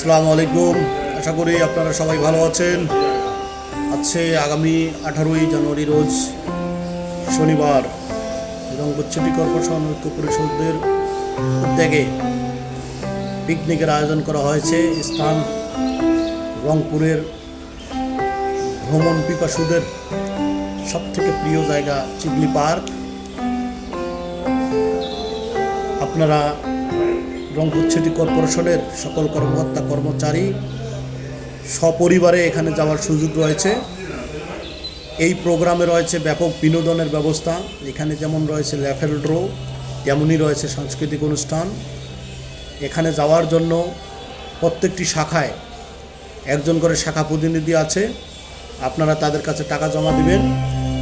আসসালামু আলাইকুম। আশা করি আপনারা সবাই ভালো আছেন। আজকে আগামী 18ই জানুয়ারি রোজ শনিবার রংপুর সিটি কর্পোরেশন ঐক্য পরিষদের উদ্যোগে পিকনিকের আয়োজন করা হয়েছে। স্থান রংপুরের ভ্রমণ পিপাসুদের সবথেকে প্রিয় জায়গা চিগলি পার্ক। আপনারা রংপুর সিটি কর্পোরেশনের সকল কর্মকর্তা কর্মচারী সপরিবারে এখানে যাওয়ার সুযোগ রয়েছে। এই প্রোগ্রামে রয়েছে ব্যাপক বিনোদনের ব্যবস্থা। এখানে যেমন রয়েছে র্যাফেল ড্র, তেমনই রয়েছে সাংস্কৃতিক অনুষ্ঠান। এখানে যাওয়ার জন্য প্রত্যেকটি শাখায় একজন করে শাখা প্রতিনিধি আছে। আপনারা তাদের কাছে টাকা জমা দিবেন।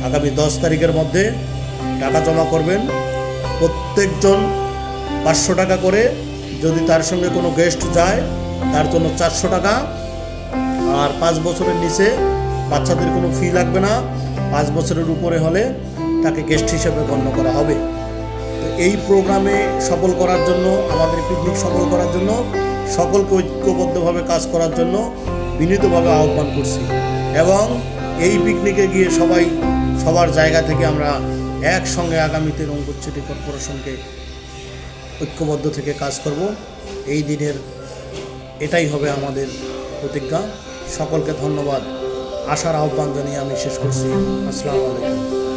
আগামী 10 তারিখের মধ্যে টাকা জমা করবেন। প্রত্যেকজন 500 টাকা করে। যদি তার সঙ্গে কোনো গেস্ট যায় তার জন্য 400 টাকা। আর 5 বছরের নিচে বাচ্চাদের কোনো ফি লাগবে না। 5 বছরের উপরে হলে তাকে গেস্ট হিসেবে গণ্য করা হবে। তো এই প্রোগ্রামে সফল করার জন্য, আমাদের পিকনিক সফল করার জন্য সকলকে ঐক্যবদ্ধভাবে কাজ করার জন্য বিনীতভাবে আহ্বান করছি। এবং এই পিকনিকে গিয়ে সবার জায়গা থেকে আমরা একসঙ্গে আগামীতে রংপুর সিটি কর্পোরেশনকে ঐক্যবদ্ধ থেকে কাজ করব। এই দিনের এটাই হবে আমাদের প্রতিজ্ঞা। সকলকে ধন্যবাদ, আশার আহ্বান জানিয়ে আমি শেষ করছি। আসসালামু আলাইকুম।